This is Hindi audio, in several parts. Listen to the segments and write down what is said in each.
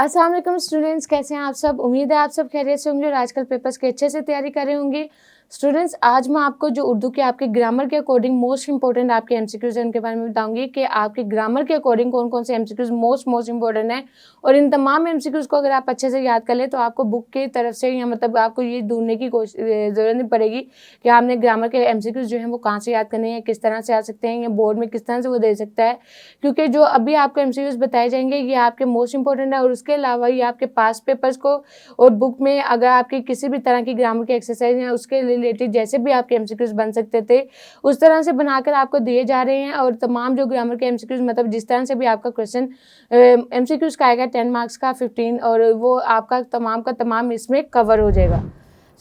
अस्सलाम वालेकुम स्टूडेंट्स, कैसे हैं आप सब। उम्मीद है आप सब खैरियत से होंगे और आजकल पेपर्स की अच्छे से तैयारी कर रहे होंगे। स्टूडेंट्स, आज मैं आपको जो उर्दू के आपके ग्रामर के अकॉर्डिंग मोस्ट इंपॉर्टेंट आपके एमसीक्यूज हैं उनके बारे में बताऊंगी कि आपके ग्रामर के अकॉर्डिंग कौन कौन से एमसीक्यूज मोस्ट इंपॉर्टेंट हैं। और इन तमाम एमसीक्यूज को अगर आप अच्छे से याद कर ले तो आपको बुक की तरफ से या मतलब आपको ये ढूंढने की ज़रूरत नहीं पड़ेगी कि आपने ग्रामर के एमसीक्यूज जो हैं वो कहाँ से याद करने हैं, किस तरह से आ सकते हैं या बोर्ड में किस तरह से वो दे सकता है। क्योंकि जो अभी आपको एमसीक्यूज बताए जाएंगे ये आपके मोस्ट इंपॉर्टेंट है और उसके अलावा ये आपके पास पेपर्स को और बुक में अगर आपकी किसी भी तरह की ग्रामर की एक्सरसाइज है उसके रिलेटेड जैसे भी आपके एमसीक्यूज बन सकते थे उस तरह से बनाकर आपको दिए जा रहे हैं। और तमाम जो ग्रामर के एमसीक्यूज मतलब जिस तरह से भी आपका क्वेश्चन एमसीक्यूज का आएगा 10 मार्क्स का 15 और वो आपका तमाम का तमाम इसमें कवर हो जाएगा।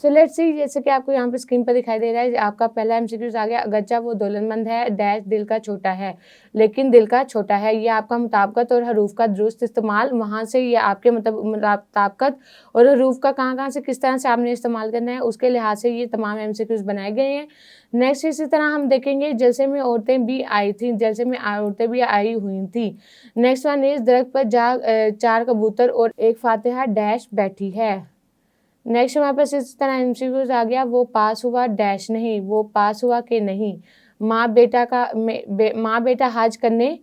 सो लेट्स सी, जैसे कि आपको यहाँ पे स्क्रीन पर दिखाई दे रहा है आपका पहला एमसीक्यूज आ गया। अगरचा वो दौलतमंद है डैश दिल का छोटा है लेकिन दिल का छोटा है। ये आपका मुताबिकत और हरूफ का दुरुस्त इस्तेमाल, वहाँ से ये आपके मतलब मुताबिकत और हरूफ का कहाँ से किस तरह से आपने इस्तेमाल करना है उसके लिहाज से ये तमाम एमसीक्यूज बनाए गए हैं। नेक्स्ट इसी तरह हम देखेंगे जलसे में औरतें भी आई थी, जलसे में औरतें भी आई हुई थी। नेक्स्ट वन इज दरख्त पर जा चार कबूतर और एक फातिहा डैश बैठी है। नेक्स्ट हमारे पास इस तरह एमसीक्यूज आ गया। वो पास हुआ डैश नहीं, वो पास हुआ कि नहीं। माँ बेटा हज करने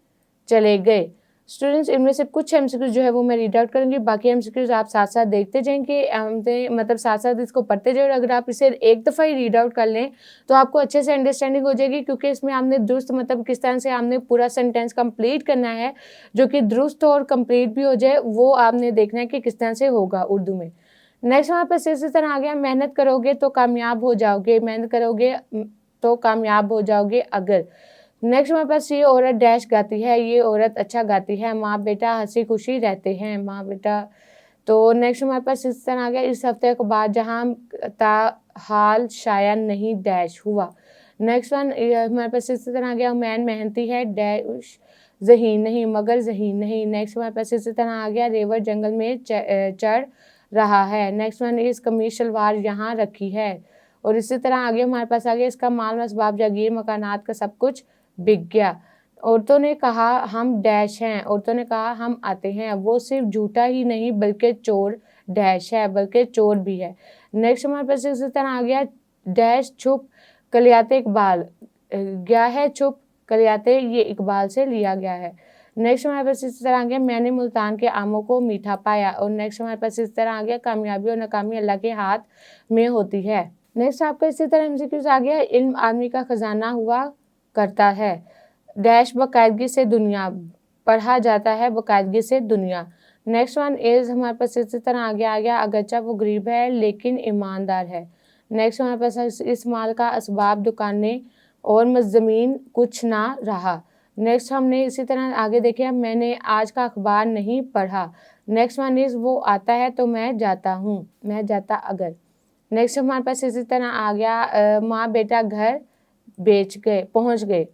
चले गए। स्टूडेंट्स, इनमें से कुछ एमसीक्यूज जो है वो मैं रीड आउट करूंगी, बाकी एमसीक्यूज आप साथ साथ देखते जाएंगे, मतलब साथ साथ इसको पढ़ते जाए। और अगर आप इसे एक दफ़ा ही रीड आउट कर लें तो आपको अच्छे से अंडरस्टैंडिंग हो जाएगी, क्योंकि इसमें आपने दुरुस्त मतलब किस तरह से आपने पूरा सेंटेंस कंप्लीट करना है जो कि दुरुस्त और कंप्लीट भी हो जाए, वो आपने देखना है कि किस तरह से होगा उर्दू में। नेक्स्ट वहाँ पर इसी तरह आ गया। मेहनत करोगे तो कामयाब हो जाओगे, मेहनत करोगे तो कामयाब हो जाओगे अगर। नेक्स्ट हमारे पास ये औरत डैश गाती है, ये औरत अच्छा गाती है। माँ बेटा हंसी खुशी रहते हैं, माँ बेटा। तो नेक्स्ट हमारे पास इस तरह आ गया। इस हफ्ते के बाद जहाँ हाल शायद नहीं डैश हुआ। नेक्स्ट वन हमारे पास इस तरह आ गया। मैन मेहनती है डैश ज़हीन नहीं, मगर ज़हीन नहीं। नेक्स्ट हमारे पास इसी तरह आ गया। रेवर जंगल में चढ़ रहा है। नेक्स्ट वन इस कमीज शलवार यहाँ रखी है। और इसी तरह आगे हमारे पास आ गया। इसका माल असबाब जागीर मकानात का सब कुछ बिक गया। औरतों ने कहा हम डैश हैं, औरतों ने कहा हम आते हैं। वो सिर्फ झूठा ही नहीं बल्कि चोर डैश है, बल्कि चोर भी है। नेक्स्ट हमारे पास इसी तरह आ गया। डैश छुप कलियाते इकबाल गया है, छुप कलियाते ये इकबाल से लिया गया है। नेक्स्ट हमारे पास इस तरह आ गया। मैंने मुल्तान के आमों को मीठा पाया। और नेक्स्ट हमारे पास इस तरह आ गया। कामयाबी और नाकामी अल्लाह के हाथ में होती है। नेक्स्ट आपका इसी तरह एमसीक्यूज आ गया। इल्म आदमी का खजाना हुआ करता है डैश बाकायदगी से दुनिया, पढ़ा जाता है बाकायदगी से दुनिया। नेक्स्ट वन इज हमारे पास इसी तरह आ गया। अगरचा वो गरीब है लेकिन ईमानदार है। नेक्स्ट हमारे पास इस माल का असबाब दुकानें और मज़मीन कुछ ना रहा। नेक्स्ट हमने इसी तरह आगे देखे। मैंने आज का अखबार नहीं पढ़ा। नेक्स्ट वन इज वो आता है तो मैं जाता हूँ, मैं जाता अगर। नेक्स्ट हमारे पास इसी तरह आ गया। माँ बेटा घर पहुँच गए।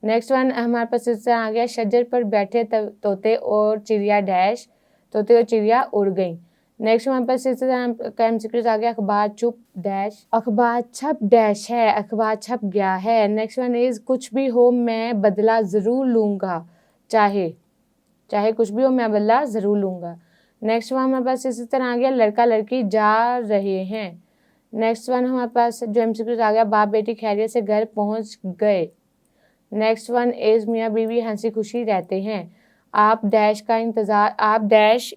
नेक्स्ट वन हमारे पास इस तरह आ गया। शजर पर बैठे तोते और चिड़िया डैश, तोते और चिड़िया उड़ गई। नेक्स्ट हमारे पास इस तरह का एमसीक्यूज आ गया। अखबार चुप डैश, अखबार छप डैश है, अखबार छप गया है। नेक्स्ट वन इज कुछ भी हो मैं बदला ज़रूर लूँगा, चाहे चाहे कुछ भी हो मैं बदला ज़रूर लूँगा। नेक्स्ट वन हमारे पास इसी तरह आ गया। लड़का लड़की जा रहे हैं। नेक्स्ट वन हमारे पास जो एमसीक्यूज आ गया। बाप बेटी खैरियत से घर पहुँच गए। नेक्स्ट वन इज मियाँ बीवी हंसी खुशी रहते हैं। आप डैश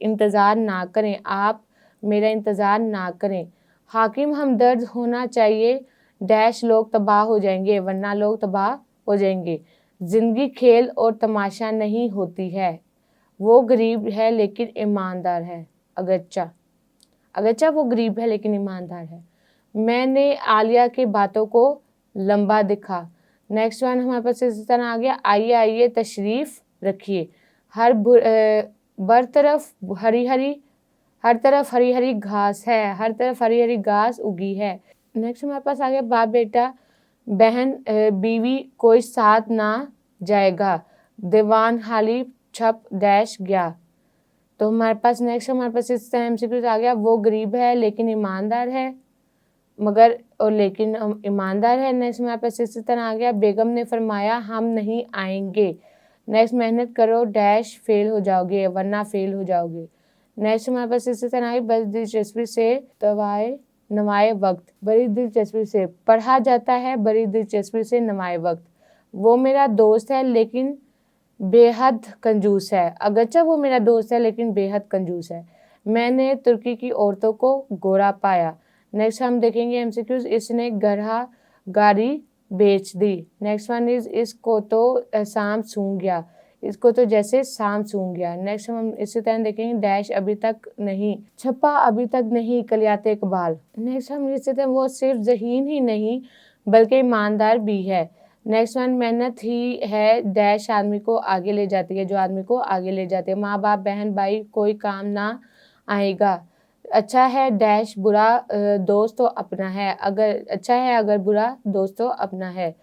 इंतज़ार ना करें, आप मेरा इंतज़ार ना करें। हाकिम हमदर्द होना चाहिए डैश लोग तबाह हो जाएंगे, वरना लोग तबाह हो जाएंगे। ज़िंदगी खेल और तमाशा नहीं होती है। वो गरीब है लेकिन ईमानदार है। अगरचा वो गरीब है लेकिन ईमानदार है। मैंने आलिया की बातों को लंबा दिखा। नेक्स्ट वन हमारे पास इस तरह आ गया। आइए आइए तशरीफ़ रखिए। हर तरफ हरी हरी घास है, हर तरफ हरी हरी घास उगी है। नेक्स्ट हमारे पास आ गया। बाप बेटा बहन बीवी कोई साथ ना जाएगा, दीवान हाली छप डैश गया। तो हमारे पास इस तरह एमसीक्यूज आ गया। वो गरीब है लेकिन ईमानदार है, लेकिन ईमानदार है। नेक्स्ट हमारे पास इसी तरह आ गया। बेगम ने फरमाया हम नहीं आएंगे। नेक्स्ट मेहनत करो डैश फेल हो जाओगे, वरना फेल हो जाओगे। नेक्स्ट हमारे पास इसी तरह है, बड़ी दिलचस्पी से तवाए नवाए वक्त, बड़ी दिलचस्पी से पढ़ा जाता है, बड़ी दिलचस्पी से नवाए वक्त। वो मेरा दोस्त है लेकिन बेहद कंजूस है, अगरचे वो मेरा दोस्त है लेकिन बेहद कंजूस है। मैंने तुर्की की औरतों को गोरा पाया। नेक्स्ट हम देखेंगे एमसीक्यूज, इसने गधा गाड़ी बेच दी। नेक्स्ट वन इज इसको तो शाम सूंघ गया, इसको तो जैसे शाम सूंघ गया। नेक्स्ट हम इसी तरह देखेंगे, डैश अभी तक नहीं छपा, अभी तक नहीं कलियाते इकबाल। नेक्स्ट हम इसी तरह, वो सिर्फ ज़हीन ही नहीं बल्कि ईमानदार भी है। नेक्स्ट वन, मेहनत ही है डैश आदमी को आगे ले जाती है, जो आदमी को आगे ले जाती है। माँ बाप बहन भाई कोई काम ना आएगा। अच्छा है डैश बुरा दोस्त तो अपना है, अगर अच्छा है अगर बुरा दोस्त तो अपना है।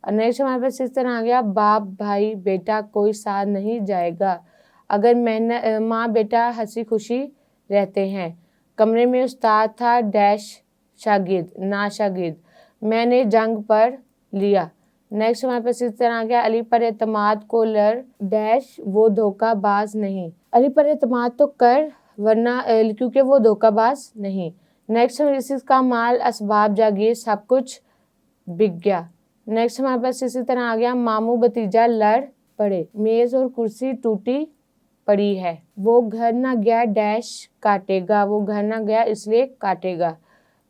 नेक्स्ट हमारे पास इस तरह आ गया, बाप भाई बेटा कोई साथ नहीं जाएगा, अगर मेहनत माँ बेटा हंसी खुशी रहते हैं। कमरे में उस्ताद था डैश शागिर्द ना शागिर्द, मैंने जंग पर लिया। नेक्स्ट हमारे पास इस तरह आ गया, अली पर एतमाद को लड़ डैश वो धोखाबाज नहीं, अली पर एतमाद तो कर वरना क्योंकि वो धोखाबाज नहीं। नेक्स्ट हम इसी का माल असबाब जागीर सब कुछ बिक गया। नेक्स्ट हमारे पास इसी तरह आ गया, मामू भतीजा लड़ पड़े, मेज और कुर्सी टूटी पड़ी है, वो घर ना गया डैश काटेगा, वो घर ना गया इसलिए काटेगा।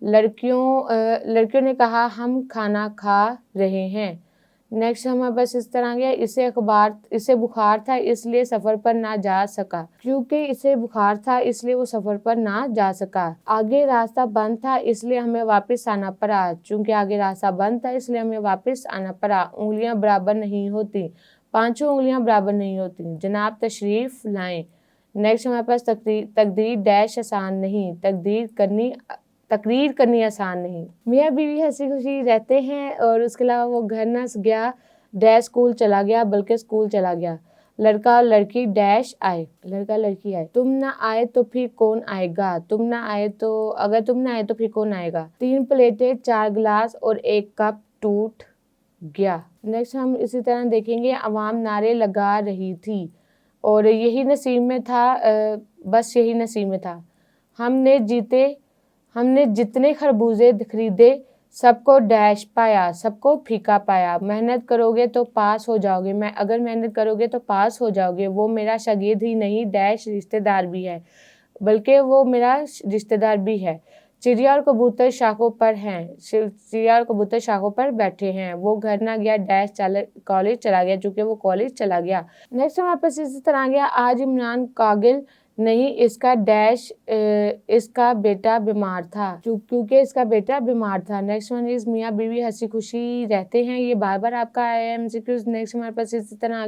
लड़कियों ने कहा हम खाना खा रहे हैं। नेक्स्ट हमारे पास इस तरह गया, इसे बुखार था इसलिए सफर पर ना जा सका, क्योंकि इसे बुखार था इसलिए वो सफर पर ना जा सका। आगे रास्ता बंद था इसलिए हमें वापस आना पड़ा, चूंकि आगे रास्ता बंद था इसलिए हमें वापस आना पड़ा। उंगलियां बराबर नहीं होती, पांचों उंगलियां बराबर नहीं होती, जनाब तशरीफ लाएं। नेक्स्ट हमारे पास तकदीर डैश आसान नहीं, तकरीर करनी आसान नहीं। मियाँ बीवी हंसी खुशी रहते हैं और उसके अलावा वो घर न गया डैश स्कूल चला गया बल्कि स्कूल चला गया। लड़का और लड़की डैश आए, लड़का लड़की आए। तुम ना आए तो फिर कौन आएगा, तुम ना आए तो अगर तुम ना आए तो फिर कौन आएगा। 3 प्लेटें 4 गिलास और 1 कप टूट गया। नेक्स्ट हम इसी तरह देखेंगे, अवाम नारे लगा रही थी और यही नसीब में था, बस यही नसीब में था। हमने जितने खरबूजे खरीदे सबको डैश पाया, सबको फीका पाया। मेहनत करोगे तो पास हो जाओगे, अगर मेहनत करोगे तो पास हो जाओगे। वो मेरा शागिर्द ही नहीं डैश रिश्तेदार भी है, बल्कि वो मेरा रिश्तेदार भी है। चिड़िया और कबूतर शाखों पर हैं, चिड़िया और कबूतर शाखों पर बैठे हैं। वो घर ना गया डैश कॉलेज चला गया, चूँकि वो कॉलेज चला गया। नेक्स्ट हमारे पास इसी तरह आ गया, आज इमरान कागिल नहीं इसका डैश इसका बेटा बीमार था, क्योंकि इसका बेटा बीमार था। नेक्स्ट वन इज मियाँ बीवी हंसी खुशी रहते हैं, ये बार बार आपका आया एमसीक्यूज। नेक्स्ट हमारे पास इसी तरह आ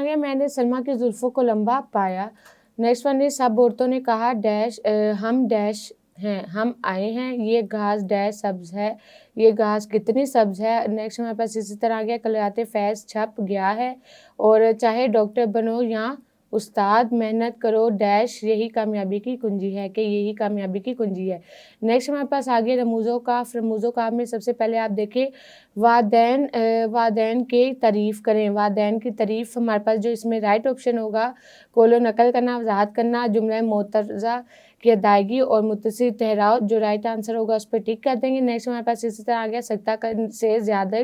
गया, मैंने सलमा की जुल्फों को लंबा पाया। नेक्स्ट वन इज सब औरतों ने कहा डैश हम डैश हैं, हम आए हैं, ये घास डैश सब्ज है, ये घास कितनी सब्ज है। नेक्स्ट हमारे पास इसी तरह आ गया, कलियाते फैज छप गया है और चाहे डॉक्टर बनो या उस्ताद मेहनत करो डैश यही कामयाबी की कुंजी है, कि यही कामयाबी की कुंजी है। नेक्स्ट हमारे पास आगे रमूज़ो काफ में सबसे पहले आप देखें वादैन की तारीफ़ करें। वादैन की तारीफ़ हमारे पास जो इसमें राइट ऑप्शन होगा, कोलो नकल करना, वजाहत करना, जुमला मोतरज़ा की अदायगी और मुत्तसिल ठहराव। जो राइट आंसर होगा उस पर टिक कर देंगे। नेक्स्ट हमारे पास इसी तरह आ गया, सख्ता से ज़्यादा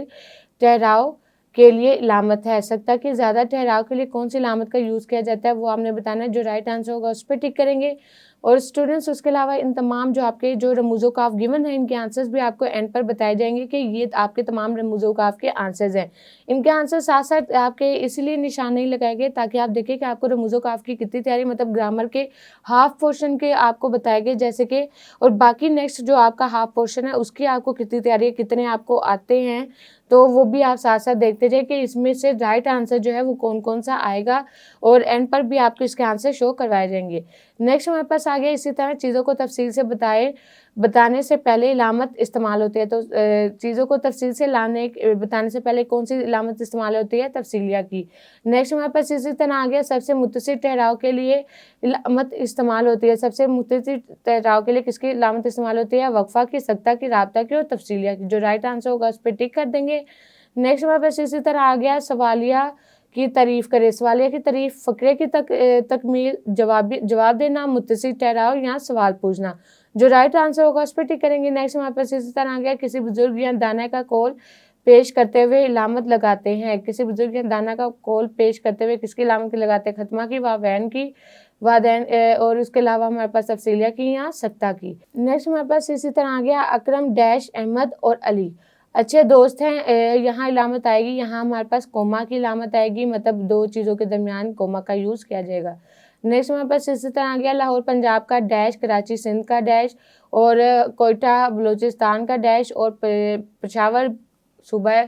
ठहराव के लिए इलामत है। सख्ता के ज़्यादा ठहराव के लिए कौन सी इलामत का यूज़ किया जाता है वो आपने बताना है। जो राइट आंसर होगा उस पर टिक करेंगे। और स्टूडेंट्स उसके अलावा इन तमाम जो आपके जो रमूज़ो काफ गिवन है, इनके आंसर्स भी आपको एंड पर बताए जाएंगे कि ये आपके तमाम रमूज़ो काफ के आंसर्स हैं। इनके आंसर साथ साथ आपके इसलिए निशान नहीं लगाए गए ताकि आप देखें कि आपको रमूज़ो काफ की कितनी तैयारी, मतलब ग्रामर के हाफ पोर्शन के आपको बताए गए जैसे कि, और बाकी नेक्स्ट जो आपका हाफ पोर्शन है उसकी आपको कितनी तैयारी है, कितने आपको आते हैं, तो वो भी आप साथ साथ देखते जाए कि इसमें से राइट आंसर जो है वो कौन कौन सा आएगा और एंड पर भी आपको इसके आंसर शो करवाए जाएंगे। नेक्स्ट हमारे पास आ गया, इसी तरह चीज़ों को तफसील से बताने से पहले इलामत इस्तेमाल होती है। तो चीज़ों को तफसील से बताने से पहले कौन सी इलामत इस्तेमाल होती है, तफसीलिया की। नेक्स्ट हमारे पास इसी तरह आ गया, सबसे मुत्तसिल ठहराव के लिए इलामत इस्तेमाल होती है। सबसे मुत्तसिल ठहराव के लिए किसकी इलामत इस्तेमाल होती है, वक्फा की, सख्ता की, राब्ता की और तफसीलिया की। जो राइट आंसर होगा उस पर टिक कर देंगे। नेक्स्ट हमारे पास इसी तरह आ गया, सवालिया की तारीफ करे, सवालिया की तारीफ, फ़करे की तकमील, जवाब देना, मुत्तसिल ठहराव या सवाल पूछना। जो राइट आंसर होगा उस पर टिक करेंगे। नेक्स्ट हमारे पास इसी तरह आ गया, किसी बुजुर्ग या दाना का कौल पेश करते हुए इलामत लगाते हैं। किसी बुजुर्ग या दाना का कौल पेश करते हुए किसकी इलामत लगाते हैं? खत्मा की, वावैन की, वादैन और उसके अलावा हमारे पास तफसीलिया की या सत्ता की। नेक्स्ट हमारे पास इसी तरह आ गया, अकरम डैश अहमद और अली अच्छे दोस्त हैं। यहाँ इलामत आएगी, यहाँ हमारे पास कोमा की इलामत आएगी, मतलब दो चीज़ों के दरमियान कोमा का यूज़ किया जाएगा। नेक्स्ट हमारे पास इसी तरह आ गया, लाहौर पंजाब का डैश, कराची सिंध का डैश और कोयटा बलूचिस्तान का डैश और पेशावर सूबा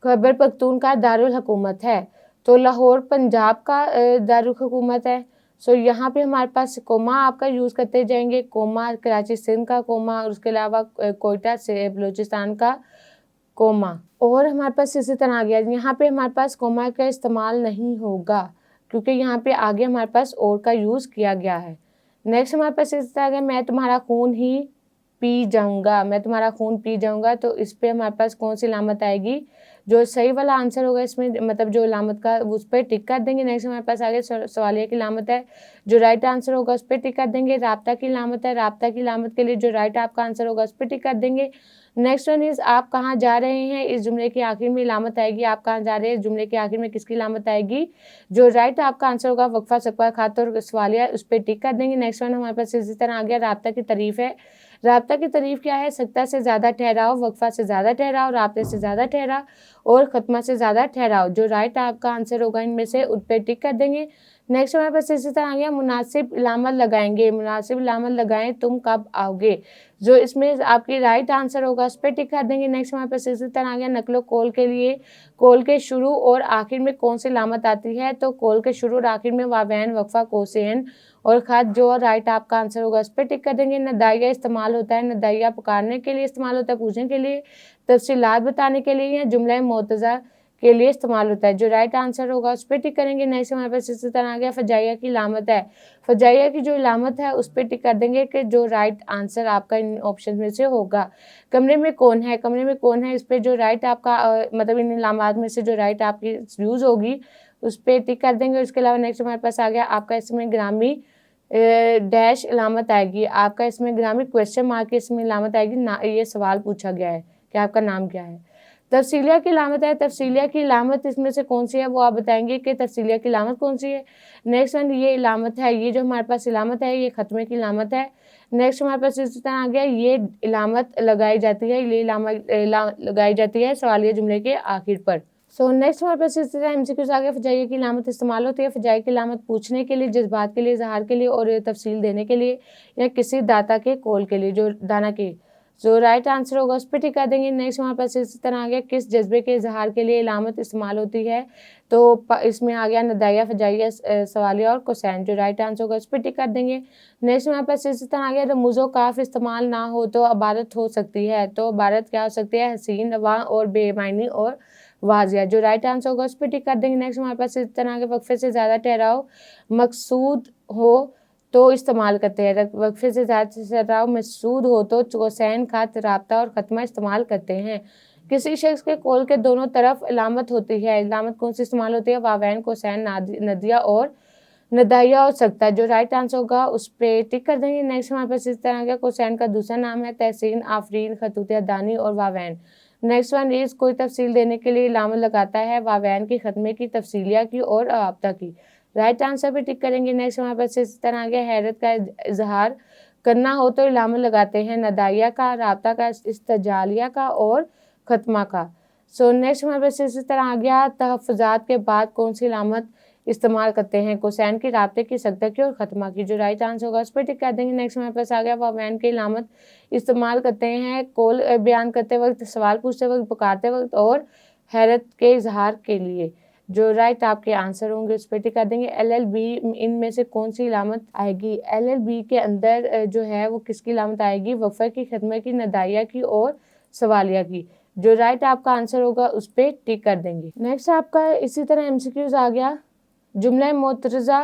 खैबर पख्तूनख्वा दारुल हुकूमत है। तो लाहौर पंजाब का दारुल हुकूमत है। सो यहाँ पे हमारे पास कोमा आपका यूज़ करते जाएंगे, कोमा कराची सिंध का कोमा और उसके अलावा कोयटा से बलूचिस्तान का कोमा। और हमारे पास इसी तरह आ गया, यहाँ पे हमारे पास कोमा का इस्तेमाल नहीं होगा क्योंकि यहाँ पे आगे हमारे पास और का यूज़ किया गया है। नेक्स्ट हमारे पास इसी तरह आ गया, मैं तुम्हारा खून ही पी जाऊँगा, मैं तुम्हारा खून पी जाऊँगा। तो इस पर हमारे पास कौन सी इलामत आएगी? जो सही वाला आंसर होगा इसमें, मतलब जो इलामत का उस पर टिक कर देंगे। नेक्स्ट हमारे पास आगे सवालिया की इलामत है, जो राइट आंसर होगा उस पर टिक कर देंगे। राब्ता की इलामत है, राब्ता की इलामत के लिए जो राइट आपका आंसर होगा उस पर टिक कर देंगे। नेक्स्ट वन इज आप कहाँ जा रहे हैं, इस जुमले के आखिर में इलामत आएगी। आप कहाँ जा रहे हैं, इस जुमले के आखिर में किसकी इलामत आएगी? जो राइट आपका आंसर होगा वक्फा, सकवा, खात और सवालिया उस पर टिक कर देंगे। नेक्स्ट वन हमारे पास इसी तरह आ गया, राब्ता की तारीफ है। राब्ता की तारीफ क्या है? सख्ता से ज़्यादा ठहराव, वक्फा से ज़्यादा ठहराव, राब्ते से ज़्यादा ठहराव और खत्मा से ज़्यादा ठहराव। जो राइट आपका आंसर होगा इनमें से उन पर टिक कर देंगे। नेक्स्ट हमारे पास इसी तरह आ गया, मुनासिब इलामत लगाएंगे, मुनासिब इलामत लगाएं, तुम कब आओगे। जो इसमें आपकी राइट आंसर होगा उस पर टिक कर देंगे। नेक्स्ट हमारे पास इसी तरह आ गया, नकलो कौल के लिए कौल के शुरू और आखिर में कौन सी इलामत आती है? तो कौल के शुरू और आखिर में वावैन, वक्फा, कोसेन और खत। जो राइट आपका आंसर होगा उस पर टिक कर देंगे। नदाइया इस्तेमाल होता है, नदाइया पुकारने के लिए इस्तेमाल होता है, पूछने के लिए, तफसीलात बताने के लिए या जुमला मुअतज़ा के लिए इस्तेमाल होता है। जो राइट आंसर होगा उस पर टिक करेंगे। नेक्स्ट हमारे पास इसी तरह आ गया, फजाइया की इलामत है। फजाइया की जो इलामत है उस पर टिक कर देंगे कि जो राइट आंसर आपका इन ऑप्शन में से होगा। कमरे में कौन है, कमरे में कौन है, इस पर जो राइट आपका मतलब इन इलामात में से जो राइट आपकी यूज़ होगी उस पर टिक कर देंगे। उसके अलावा नेक्स्ट हमारे पास आ गया, आपका इसमें ग्रामी डैश इलामत आएगी, आपका इसमें ग्रामी क्वेश्चन मार्क की इसमें इलामत आएगी ना, ये सवाल पूछा गया है कि आपका नाम क्या है। तफसीलिया की इलामत है, तफसीलिया की इलामत इसमें से कौन सी है वो आप बताएंगे कि तफसीलिया की इलामत कौन सी है। नेक्स्ट वन, ये इलामत है, ये जो हमारे पास इलामत है ये खत्मे की इलामत है। नेक्स्ट हमारे पास इस तरह आ गया, ये इलामत लगाई जाती है, ये इलामत लगाई जाती है सवालिया जुमले के आखिर पर। सो नेक्स्ट हमारे पास इस तरह एमसीक्यूज आ गया, फजाइया की इलामत इस्तेमाल होती है, फजाइया की इलामत पूछने के लिए, जज्बात के लिए, इजहार के लिए और तफसील देने के लिए या किसी दाता के कौल के लिए, जो दाना के। जो राइट आंसर होगा उस पर टिक कर देंगे। नेक्स्ट हमारे पास इसी तरह आ गया, किस जज्बे के इजहार के लिए इलामत इस्तेमाल होती है? तो इसमें आ गया नदाइया, फजाइया, सवालिया और कोसैन। जो राइट आंसर होगा उस पर टिक कर देंगे। नेक्स्ट हमारे पास इसी तरह आ गया, रमूज़ो काफ इस्तेमाल ना हो तो इबारत हो सकती है। तो इबारत क्या हो सकती है? हसीन, रवा और बेमानी और वाजिया। जो राइट आंसर होगा उस पर टिक कर देंगे। नेक्स्ट हमारे पास इस तरह के वक्फे से ज़्यादा ठहराव मकसूद हो तो इस्तेमाल करते हैं। वक्फे से ज़्यादा ठहराव मकसूद हो तो कोसैन, खत, राब्ता और खत्मा इस्तेमाल करते हैं। किसी शख्स के कौल के दोनों तरफ इलामत होती है, इलामत कौन सी इस्तेमाल होती है? वावैन, कोसैन, नदिया और नदाइया हो सकता है। जो राइट आंसर होगा उस पर टिक कर देंगे। नेक्स्ट हमारे पास इस तरह का, कोसैन का दूसरा नाम है तहसीन, आफरीन, खतूतिया, दानी और वावैन। नेक्स्ट वन इज, कोई तफसील देने के लिए इलामत लगाता है, वावैन की, खत्मे की, तफसीलिया की और राब्ता की। राइट आंसर पे टिक करेंगे। नेक्स्ट हमारे पास इस तरह आ गया, हैरत का इजहार करना हो तो इलामत लगाते हैं, नदाइया का, राब्ता का, इस्तजालिया का और खत्मा का। सो नेक्स्ट हमारे पास इसी तरह आ गया, तहफ़्फ़ुज़ात के बाद कौन सी इलामत इस्तेमाल करते हैं? कोसैन की, राब्ते की, सख्ता की और खत्मा की। जो राइट आंसर होगा उस पर टिक कर देंगे। नेक्स्ट हमारे पास आ गया, वावैन की इलामत इस्तेमाल करते हैं कौल बयान करते वक्त, सवाल पूछते वक्त, पुकारते वक्त और हैरत के इजहार के लिए। जो राइट आपके आंसर होंगे उस पर टिक कर देंगे। LLB इनमें से कौन सी इलामत आएगी? LLB के अंदर जो है वो किसकी इलामत आएगी? वफ़ा की, खत्मे की, नदाइया की और सवालिया की। जो राइट आपका आंसर होगा उस पर टिक कर देंगे। नेक्स्ट आपका इसी तरह MCQs आ गया, जुमला मुअतरज़ा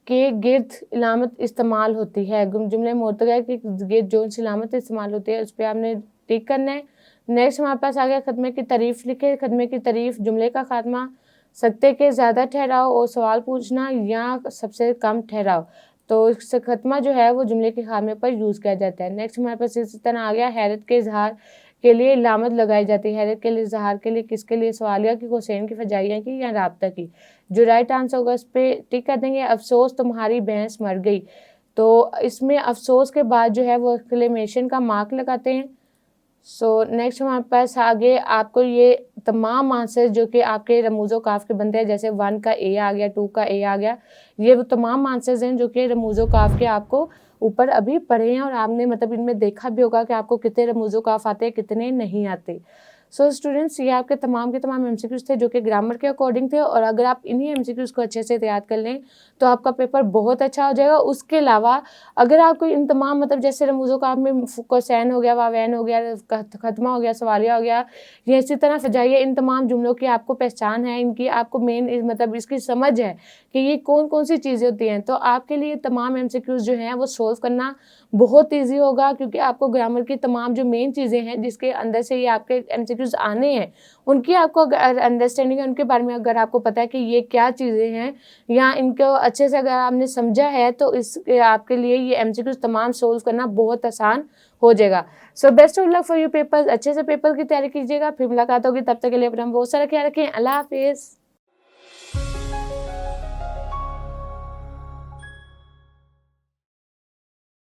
के गिर्द इलामत इस्तेमाल होती है। जुमला मुअतरज़ा के गिर्द जो सी इलामत इस्तेमाल होती है उस पर आपने टिक करना है। नेक्स्ट हमारे पास आ गया, खत्मे की तारीफ लिखे, खत्मे की तारीफ, जुमले का खात्मा, सत्य के ज़्यादा ठहराव और सवाल पूछना या सबसे कम ठहराव। तो इससे खत्मा जो है वो जुमले के खामे पर यूज़ किया जाता है। नेक्स्ट हमारे पास इसी तरह आ गया, हैरत के इज़हार के लिए लामत लगाई जाती है। हैरत के लिए, इज़हार के लिए, किसके लिए? सवालिया की, हुसैन की, फजाइया की या राब्ता की? जो राइट आंसर होगा उस पे टिक कर देंगे। अफ़सोस तुम्हारी भैंस मर गई, तो इसमें अफ़सोस के बाद जो है वो एक्सक्लेमेशन का मार्क लगाते हैं। सो नेक्स्ट हमारे पास आगे आपको ये तमाम आंसर जो कि आपके रमूज़ो काफ के बनते हैं, जैसे 1 का ए आ गया, 2 का ए आ गया, ये वो तमाम आंसर्स हैं जो कि रमूज़ो काफ के आपको ऊपर अभी पढ़े हैं और आपने मतलब इनमें देखा भी होगा कि आपको कितने रमूज़ो काफ आते हैं, कितने नहीं आते। सो स्टूडेंट्स, ये आपके तमाम के तमाम एमसीक्यूज़ थे जो कि ग्रामर के अकॉर्डिंग थे, और अगर आप इन्हीं एमसीक्यूज़ को अच्छे से याद कर लें तो आपका पेपर बहुत अच्छा हो जाएगा। उसके अलावा अगर आपको इन तमाम मतलब जैसे रमूज़ो काफ में कोसैन हो गया, वावैन हो गया, खत्मा हो गया, सवालिया हो गया, ये इसी तरह फजाइया, इन तमाम जुमलों की आपको पहचान है, इनकी आपको मेन मतलब इसकी समझ है कि ये कौन-कौन सी चीज़ें होती हैं, तो आपके लिए तमाम एमसीक्यूज़ जो हैं वो सॉल्व करना बहुत ईज़ी होगा, क्योंकि आपको ग्रामर की तमाम जो मेन चीज़ें हैं जिसके अंदर से ये आपके एमसीक्यूज़ आने हैं, उनकी आपको अगर अंडरस्टैंडिंग है, उनके बारे में अगर आपको पता है कि ये क्या चीज़ें हैं या इनको अच्छे से अगर आपने समझा है, तो इस आपके लिए ये एमसीक्यूज़ तमाम सॉल्व करना बहुत आसान हो जाएगा। So best of luck for your papers. अच्छे से पेपर की तैयारी कीजिएगा। फिर मुलाकात होगी, तब तक के लिए अपना बहुत सारा ख्याल रखें। अल्लाह हाफ़िज़।